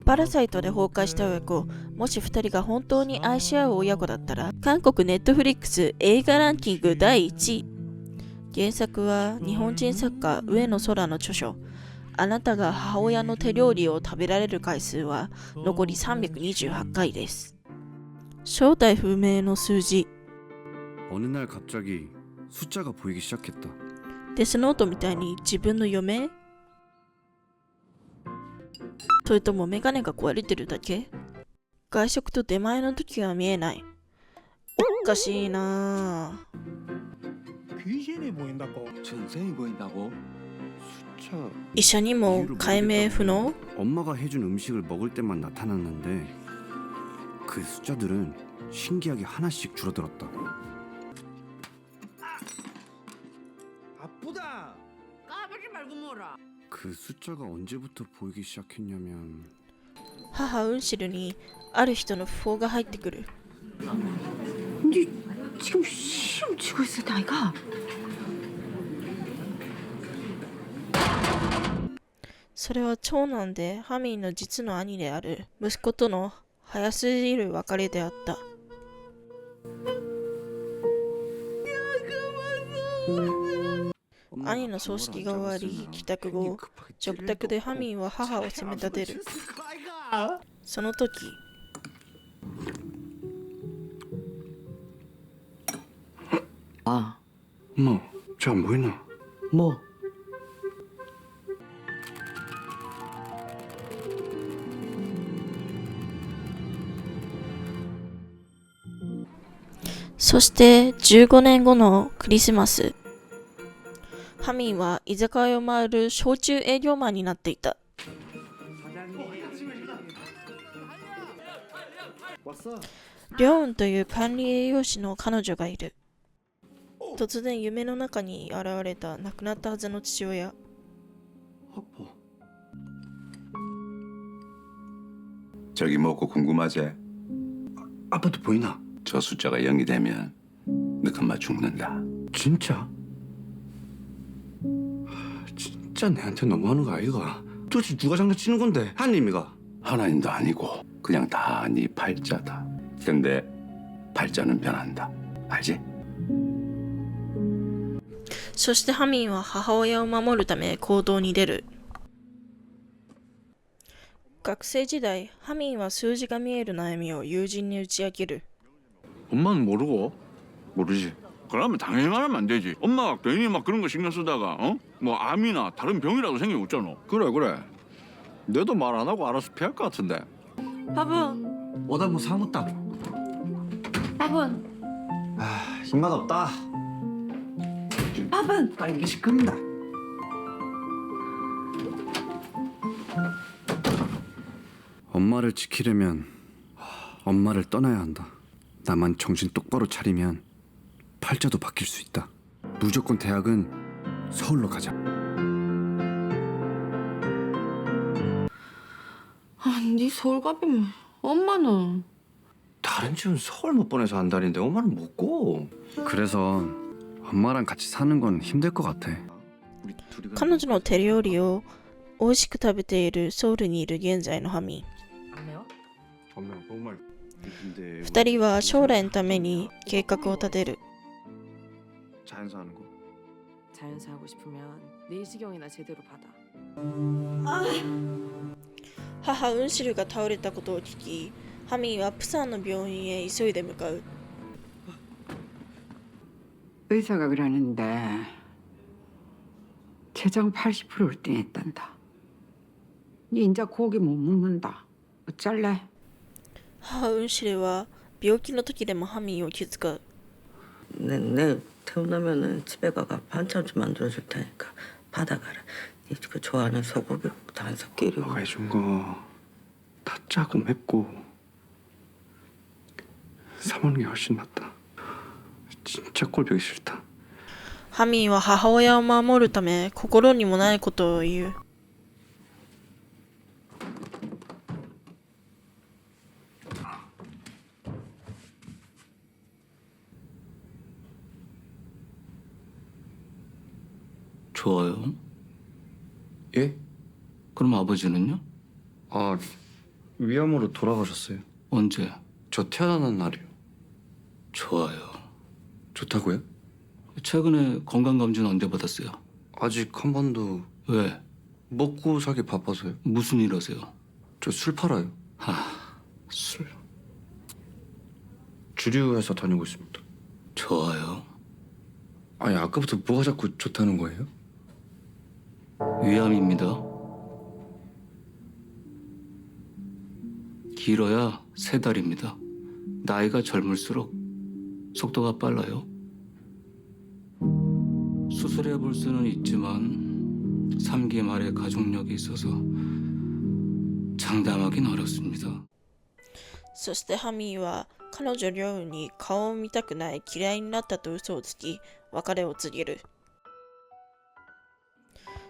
パラサイトで崩壊した親子、もし2人が本当に愛し合う親子だったら、韓国ネットフリックス映画ランキング第1位。原作は日本人作家上野空の著書。あなたが母親の手料理を食べられる回数は残り328回です。正体不明の数字。어느 날 갑자기 숫자가 보이기 시작했다. デスノートみたいに自分の嫁？それともメガネが壊れてるだけ？外食と出前の時は見えない。おかしいなぁ。 귀신이 보인다고? 전생이 보인다고? 숫자 医者にも解明不能？ 엄마가 해준 음식을 먹을 때만 나타났는데 그 숫자들은 신기하게 하나씩 줄어들었다. 아프다. 까불지 말고 뭐라. 그 숫자가 언제부터 보이기 시작했냐면 母ウンシルにある人の訃報が入ってくる。 니 지금 시험 치고 있을 때 아이가? それは長男でハミンの実の兄である息子との早すぎる別れであった。兄の葬式が終わり、帰宅後、食卓でハミンは母を責め立てる。その時、 아, 엄마 저 안 보이나? 뭐? そして15年後のクリスマス、ハミンは居酒屋を回る焼酎営業マンになっていた。リョウンという管理栄養士の彼女がいる。突然夢の中に現れた亡くなったはずの父親。 저기 뭐고 궁금하지? 아빠도 보이나? 저 숫자가 0이 되면 너 금방 죽는다. 진짜? 진짜 내한테 너무하는 거 아이가? 도대체 누가 장난치는 건데? 하나님이가? 하나님도 아니고 그냥 다 네 팔자다. 근데 팔자는 변한다. 알지? そしてハミンは母親を守るため行動に出る。学生時代、ハミンは数字が見える悩みを友人に打ち明ける。 엄마는 모르고? 모르지. 그러면 당연히 말하면 안 되지. 엄마가 괜히 막 그런 거 신경 쓰다가 뭐 암이나 다른 병이라도 생겨있잖아. 그래. 내도 말 안 하고 알아서 피할 것 같은데. 밥은? 오다 뭐 사먹다. 밥은? 아, 힘맛 없다. 밥은? 빨리 이게 시끄럽다. 엄마를 지키려면 엄마를 떠나야 한다. 나만 정신 똑바로 차리면 팔자도 바뀔 수 있다. 무조건 대학은 서울로 가자. 아, 니 서울 가면 엄마는? 다른 집은 서울 못 보내서 한다는데 엄마는 못 고. 그래서 엄마랑 같이 사는 건 힘들 것 같아. 彼女の手料理を美味しく食べているソウルにいる現在のハミン。 안 매워? 엄마 정말 근데 二人は将来のために計画を立てる。 자연사 하는 거? 자연사 하고 싶으면 내시경이나 제대로 받아. 母ウンシルが倒れたことを聞き、ハミンはプサンの病院へ急いで向かう。 의사가 그러는데 췌장 80%를 띵했단다. 니 인자 고기 못 먹는다. 어쩔래? 母ウンシルは病気の時でもハミンを気遣う。 내 태어나면은 집에 가가 반찬 좀 만들어줄 테니까 받아가라. 니 그 좋아하는 소고기 단석끼리. 너가 해준 거 다 짜고 맵고 사 먹는 게 훨씬 낫다. 진짜 꼴보기 싫다. ハミンは母親を守るため心にもないことを言う。 좋아요. 예? 그럼 아버지는요? 아 위암으로 돌아가셨어요. 언제? 저 태어나는 날이요. 좋아요. 좋다고요? 최근에 건강검진 언제 받았어요? 아직 한 번도. 왜? 먹고 살기 바빠서요. 무슨 일 하세요? 저 술 팔아요. 술. 주류회사 다니고 있습니다. 좋아요. 아니 아까부터 뭐가 자꾸 좋다는 거예요? 위암입니다. 길어야 3달입니다. 나이가 젊을수록 속도가 빨라요. 수술해 볼 수는 있지만 3기 말에 가족력이 있어서 장담하긴 어렵습니다. そしてハミーは彼女リョウに顔を見たくない嫌いになったと嘘をつき別れを告げる。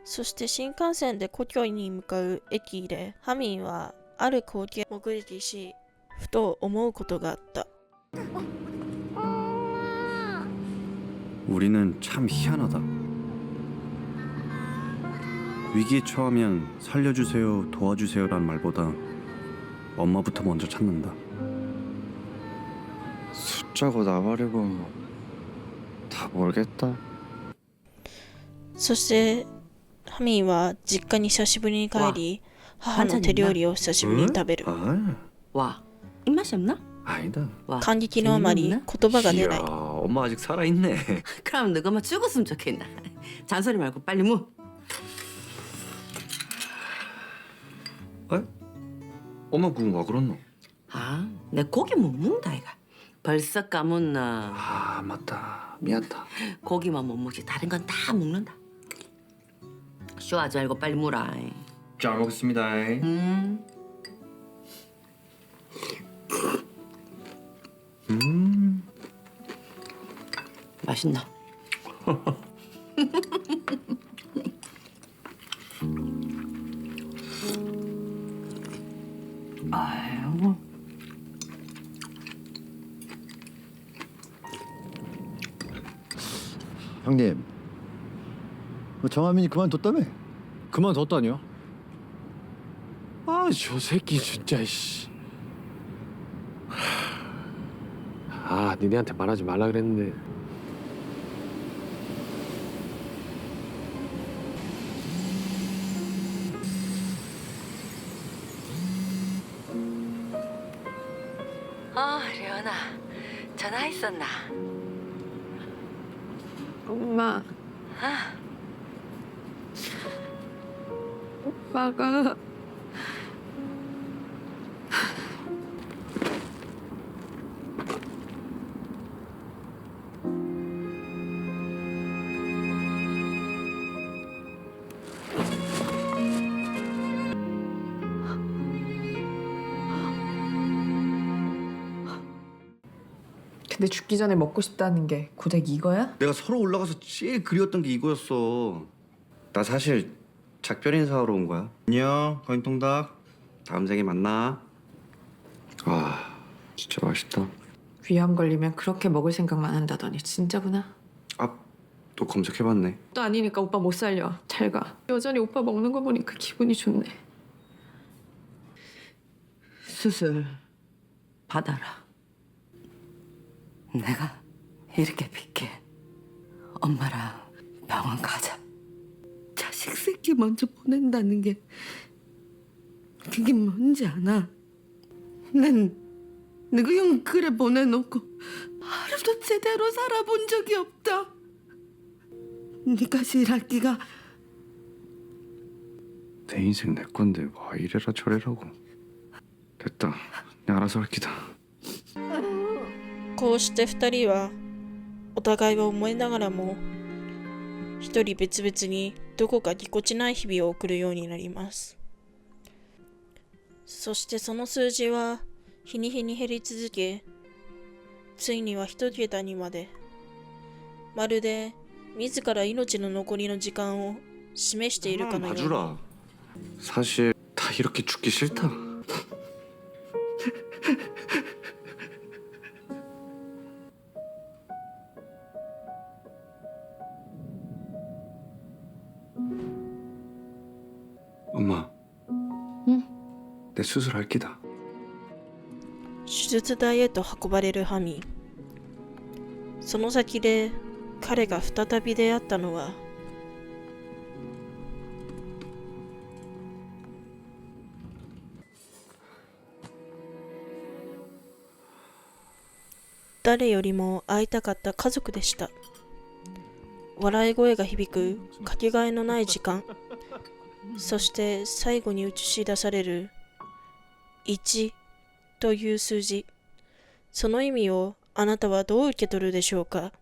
そして新幹線で故郷に向かう駅でハミーはある光景を目撃しふと思うことがあった。 우리는 참 희한하다. 위기에 처하면 살려주세요, 도와주세요란 말보다 엄마부터 먼저 찾는다. 숫자고 나발이고 다 모르겠다. そしてハミーは実家に久しぶりに帰り母の手料理を久しぶりに食べる。 아 와, 입맛이 없나? 아니다. 와, 感激のあまり言葉が出ない。 엄마 아직 살아있네. 그럼 너가 뭐 죽었으면 좋겠나? 잔소리 말고 빨리 무. 에? 엄마 그거 와 그랬노? 아, 내 고기 못 먹는다 이가. 벌써 까먹나. 아 맞다. 미안다. 고기만 못 먹지 다른 건 다 먹는다. 쇼하지 말고 빨리 무라. 잘 먹겠습니다. 맛있나? 아유. 형님, 정하민이 그만뒀다며? 그만뒀다니요? 아, 저 새끼 진짜 씨. 아, 니네한테 말하지 말라 그랬는데. 레오나, 전화했었나? 엄마. 오빠가 근데 죽기 전에 먹고 싶다는 게 고작 이거야? 내가 서로 올라가서 제일 그리웠던 게 이거였어. 나 사실 작별 인사하러 온 거야. 안녕, 거인통닭. 다음 생에 만나. 아 진짜 맛있다. 위암 걸리면 그렇게 먹을 생각만 한다더니 진짜구나. 아, 또 검색해봤네. 또 아니니까 오빠 못 살려. 잘 가. 여전히 오빠 먹는 거 보니까 기분이 좋네. 수술 받아라. 내가 이렇게 빌게. 엄마랑 병원 가자. 자식 새끼 먼저 보낸다는 게 그게 뭔지 아나? 난 너그 형 그래 보내놓고 하루도 제대로 살아본 적이 없다. 네가 싫을 기가 내 인생 내 건데 뭐 이래라 저래라고. 됐다. 내가 알아서 할 기다. こうして二人はお互いを思いながらも一人別々にどこかぎこちない日々を送るようになります。そしてその数字は日に日に減り続け、ついには一桁にまで、まるで自ら命の残りの時間を示しているかのように。 봐주라. 사실 다 이렇게 죽기 싫다. 엄마. 응? 내 수술할게. 歩きだ。手術台へと運ばれるハミ。その先で彼が再び出会ったのは誰よりも会いたかった家族でした。笑い声が響くかけがえのない時間、そして最後に映し出される1という数字、その意味をあなたはどう受け取るでしょうか。